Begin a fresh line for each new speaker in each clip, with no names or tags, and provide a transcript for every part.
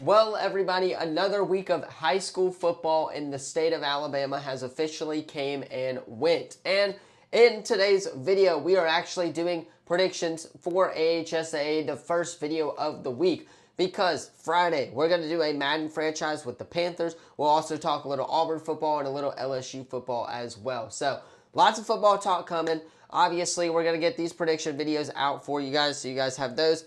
Well, everybody, another week of high school football in the state of Alabama has officially came and went. And in today's video, we are actually doing predictions for AHSAA, the first video of the week. Because Friday, we're going to do a Madden franchise with the Panthers. We'll also talk a little Auburn football and a little LSU football as well. So, lots of football talk coming. Obviously, we're going to get these prediction videos out for you guys, so you guys have those.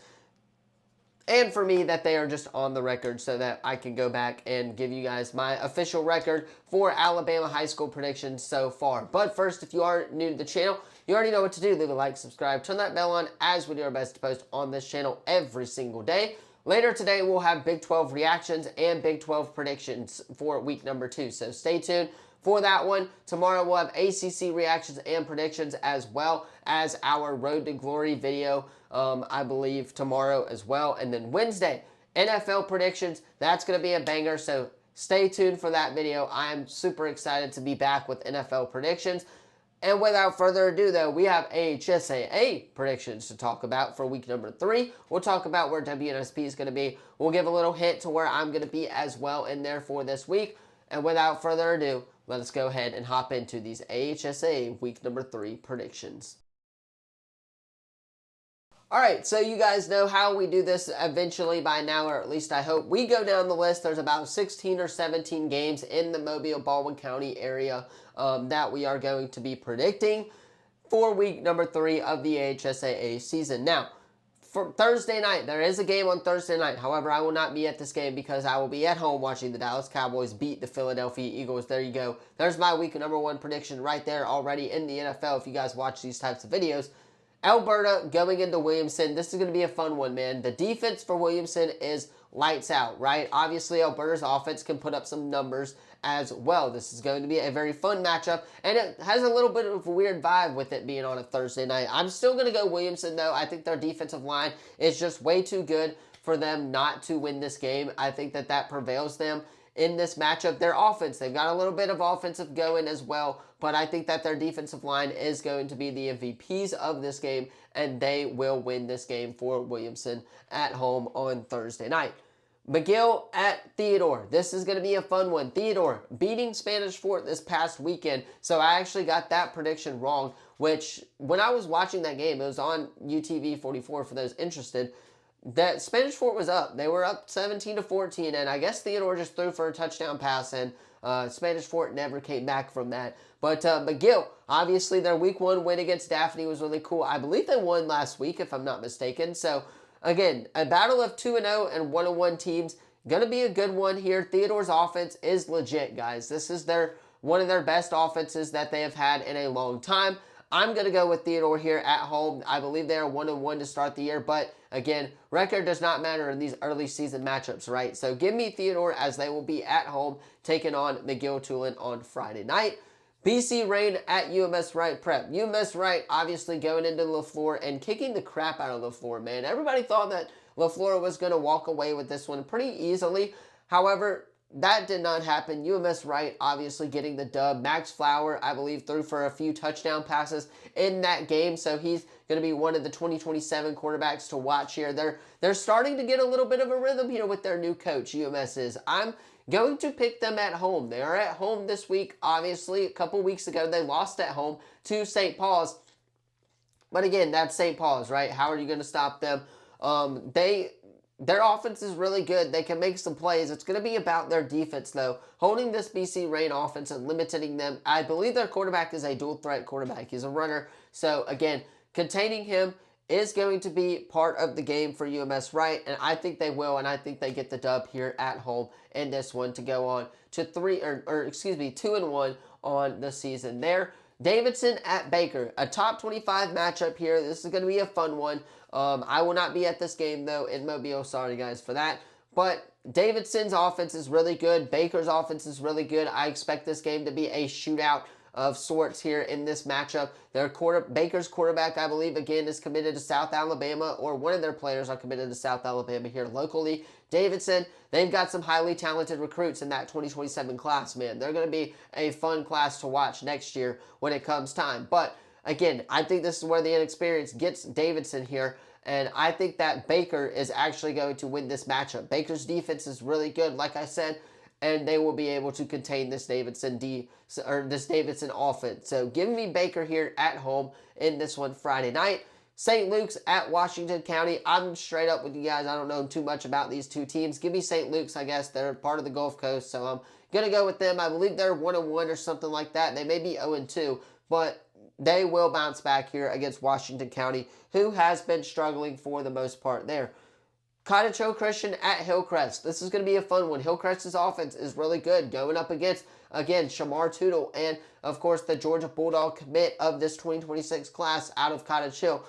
And for me, that they are just on the record so that I can go back and give you guys my official record for Alabama high school predictions so far. But first, if you are new to the channel, you already know what to do. Leave a like, subscribe, turn that bell on, as we do our best to post on this channel every single day. Later today, we'll have Big 12 reactions and Big 12 predictions for week number 2. So stay tuned for that one. Tomorrow we'll have ACC reactions and predictions as well as our Road to Glory video, I believe, tomorrow as well. And then Wednesday, NFL predictions. That's going to be a banger, so stay tuned for that video. I am super excited to be back with NFL predictions. And without further ado, though, we have AHSAA predictions to talk about for week number 3. We'll talk about where WNSP is going to be. We'll give a little hint to where I'm going to be as well in there for this week. And without further ado, let us go ahead and hop into these AHSAA week number 3 predictions. Alright, so you guys know how we do this eventually by now, or at least I hope. We go down the list. There's about 16 or 17 games in the Mobile-Baldwin County area that we are going to be predicting for week number 3 of the AHSAA season. Now, for Thursday night, there is a game on Thursday night. However, I will not be at this game because I will be at home watching the Dallas Cowboys beat the Philadelphia Eagles. There you go. There's my week number 1 prediction right there already in the NFL if you guys watch these types of videos. Alberta going into Williamson. This is going to be a fun one, man. The defense for Williamson is lights out, right? Obviously, Alberta's offense can put up some numbers as well. This is going to be a very fun matchup, and it has a little bit of a weird vibe with it being on a Thursday night. I'm still going to go Williamson, though. I think their defensive line is just way too good for them not to win this game. I think that prevails them in this matchup. Their offense, they've got a little bit of offensive going as well, but I think that their defensive line is going to be the MVPs of this game, and they will win this game for Williamson at home on Thursday night. McGill at Theodore. This is going to be a fun one. Theodore beating Spanish Fort this past weekend, so I actually got that prediction wrong, which when I was watching that game, it was on UTV 44 for those interested, that Spanish Fort was up. They were up 17-14, and I guess Theodore just threw for a touchdown pass, and Spanish Fort never came back from that. But McGill, obviously their week 1 win against Daphne was really cool. I believe they won last week, if I'm not mistaken. So, again, a battle of 2-0 and 1-1 teams. Going to be a good one here. Theodore's offense is legit, guys. This is one of their best offenses that they have had in a long time. I'm going to go with Theodore here at home. I believe they are 1-1 to start the year, but again, record does not matter in these early season matchups, right? So give me Theodore as they will be at home taking on McGill-Tulane on Friday night. BC Rain at UMS Wright Prep. UMS Wright obviously going into LaFleur and kicking the crap out of LaFleur, man. Everybody thought that LaFleur was going to walk away with this one pretty easily. However, that did not happen. UMS Wright obviously getting the dub. Max Flower, I believe, threw for a few touchdown passes in that game, so he's going to be one of the 2027 quarterbacks to watch here. They're starting to get a little bit of a rhythm here with their new coach, UMS is. I'm going to pick them at home. They are at home this week. Obviously, a couple weeks ago, they lost at home to St. Paul's. But again, that's St. Paul's, right? How are you going to stop them? Their offense is really good. They can make some plays. It's going to be about their defense, though. Holding this BC Rain offense and limiting them. I believe their quarterback is a dual threat quarterback. He's a runner. So, again, containing him is going to be part of the game for UMS Wright, and I think they will, and I think they get the dub here at home in this one to go on to 2-1 on the season there. Davidson at Baker, a top 25 matchup here. This is going to be a fun one. I will not be at this game, though, in Mobile. Sorry, guys, for that. But Davidson's offense is really good. Baker's offense is really good. I expect this game to be a shootout of sorts here in this matchup. Baker's quarterback, I believe, again, is committed to South Alabama, or one of their players are committed to South Alabama here locally. Davidson, they've got some highly talented recruits in that 2027 class, man. They're going to be a fun class to watch next year when it comes time. But again, I think this is where the inexperience gets Davidson here. And I think that Baker is actually going to win this matchup. Baker's defense is really good, like I said, and they will be able to contain this Davidson offense. So give me Baker here at home in this one Friday night. St. Luke's at Washington County. I'm straight up with you guys. I don't know too much about these two teams. Give me St. Luke's, I guess. They're part of the Gulf Coast, so I'm going to go with them. I believe they're 1-1 or something like that. They may be 0-2, but they will bounce back here against Washington County, who has been struggling for the most part there. Cottage Hill Christian at Hillcrest. This is going to be a fun one. Hillcrest's offense is really good, going up against, again, Shamar Tootle and, of course, the Georgia Bulldog commit of this 2026 class out of Cottage Hill.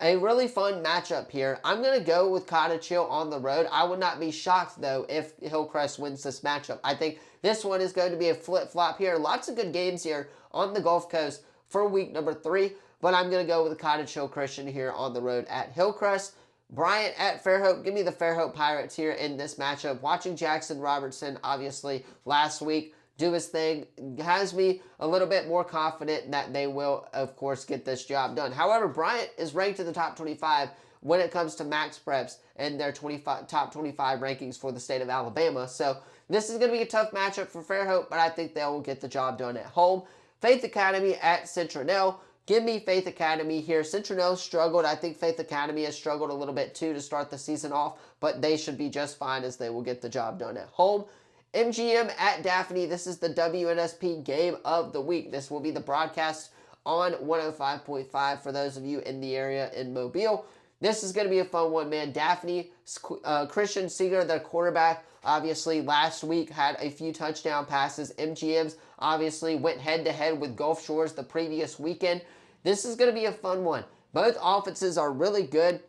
A really fun matchup here. I'm going to go with Cottage Hill on the road. I would not be shocked, though, if Hillcrest wins this matchup. I think this one is going to be a flip-flop here. Lots of good games here on the Gulf Coast for week number 3, but I'm going to go with Cottage Hill Christian here on the road at Hillcrest. Bryant at Fairhope. Give me the Fairhope Pirates here in this matchup. Watching Jackson Robertson, obviously, last week do his thing has me a little bit more confident that they will, of course, get this job done. However, Bryant is ranked in the top 25 when it comes to max preps and their top 25 rankings for the state of Alabama. So this is going to be a tough matchup for Fairhope, but I think they will get the job done at home. Faith Academy at Centronel. Give me Faith Academy here. Centronel struggled. I think Faith Academy has struggled a little bit too to start the season off, but they should be just fine as they will get the job done at home. MGM at Daphne. This is the WNSP game of the week. This will be the broadcast on 105.5 for those of you in the area in Mobile. This is going to be a fun one, man. Daphne, Christian Seeger, their quarterback, obviously last week had a few touchdown passes. MGM's obviously went head-to-head with Gulf Shores the previous weekend. This is going to be a fun one. Both offenses are really good.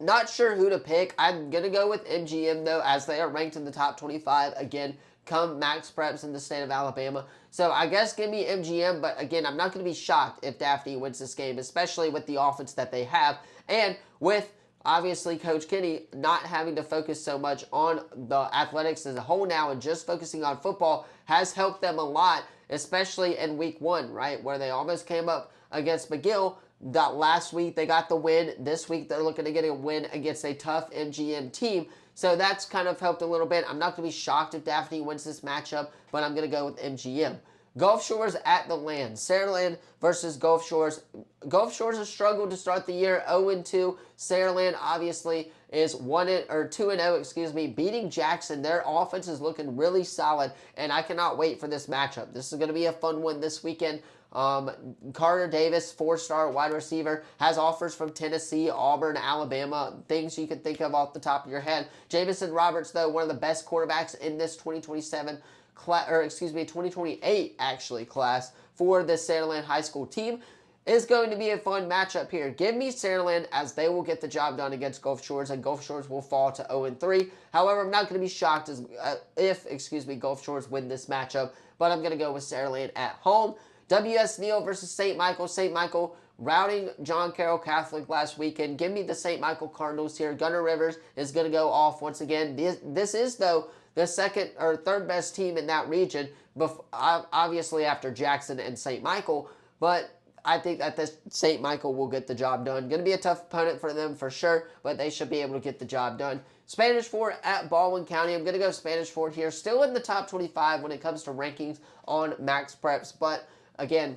Not sure who to pick. I'm going to go with MGM, though, as they are ranked in the top 25, again, come max preps in the state of Alabama. So I guess give me MGM, but again, I'm not going to be shocked if Daphne wins this game, especially with the offense that they have, and with, obviously, Coach Kenny not having to focus so much on the athletics as a whole now and just focusing on football has helped them a lot, especially in week 1, right, where they almost came up against McGill. That last week they got the win. This week they're looking to get a win against a tough MGM team. So that's kind of helped a little bit. I'm not going to be shocked if Daphne wins this matchup, but I'm going to go with MGM. Gulf Shores at the Land. Saraland versus Gulf Shores. Gulf Shores has struggled to start the year 0-2. Saraland obviously is 2-0, beating Jackson. Their offense is looking really solid, and I cannot wait for this matchup. This is going to be a fun one this weekend. Carter Davis, 4-star wide receiver, has offers from Tennessee, Auburn, Alabama, things you can think of off the top of your head. Jamison Roberts, though, one of the best quarterbacks in this 2028 actually class for the Saraland High School team, is going to be a fun matchup here. Give me Saraland as they will get the job done against Gulf Shores, and Gulf Shores will fall to 0-3. However, I'm not going to be shocked if Gulf Shores win this matchup, but I'm going to go with Saraland at home. W.S. Neal versus St. Michael. St. Michael routing John Carroll Catholic last weekend. Give me the St. Michael Cardinals here. Gunnar Rivers is going to go off once again. This is, though, the second or third best team in that region, obviously after Jackson and St. Michael, but I think that this St. Michael will get the job done. Going to be a tough opponent for them for sure, but they should be able to get the job done. Spanish Fort at Baldwin County. I'm going to go Spanish Fort here. Still in the top 25 when it comes to rankings on max preps, but again,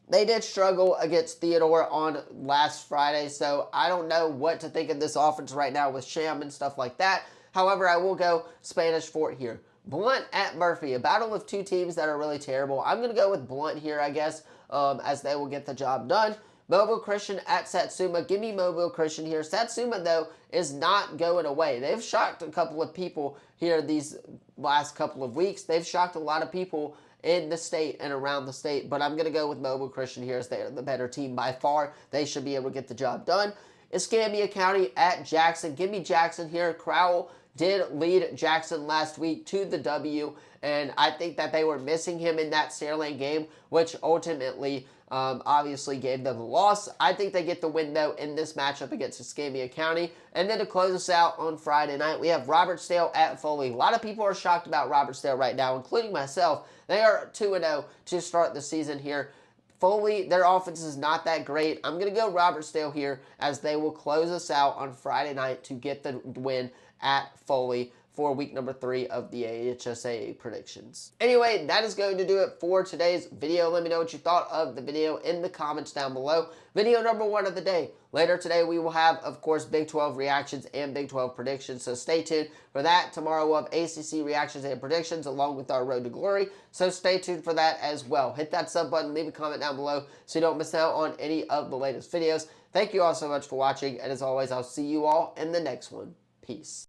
they did struggle against Theodore on last Friday, so I don't know what to think of this offense right now with Sham and stuff like that. However, I will go Spanish Fort here. Blunt at Murphy, a battle of two teams that are really terrible. I'm going to go with Blunt here, I guess, as they will get the job done. Mobile Christian at Satsuma. Give me Mobile Christian here. Satsuma, though, is not going away. They've shocked a couple of people here these last couple of weeks. They've shocked a lot of people in the state and around the state, but I'm going to go with Mobile Christian here as they're the better team by far. They should be able to get the job done. Escambia County at Jackson. Give me Jackson here. Crowell did lead Jackson last week to the W, and I think that they were missing him in that Saraland game, which ultimately obviously gave them the loss. I think they get the win, though, in this matchup against Escambia County. And then to close us out on Friday night, we have Robertsdale at Foley. A lot of people are shocked about Robertsdale right now, including myself. They are 2-0 to start the season here. Foley, their offense is not that great. I'm going to go Robertsdale here as they will close us out on Friday night to get the win at Foley for week number 3 of the AHSAA predictions. Anyway, that is going to do it for today's video. Let me know what you thought of the video in the comments down below. Video number 1 of the day. Later today, we will have, of course, Big 12 reactions and Big 12 predictions, so stay tuned for that. Tomorrow, we'll have ACC reactions and predictions along with our Road to Glory, so stay tuned for that as well. Hit that sub button, leave a comment down below so you don't miss out on any of the latest videos. Thank you all so much for watching, and as always, I'll see you all in the next one. Peace.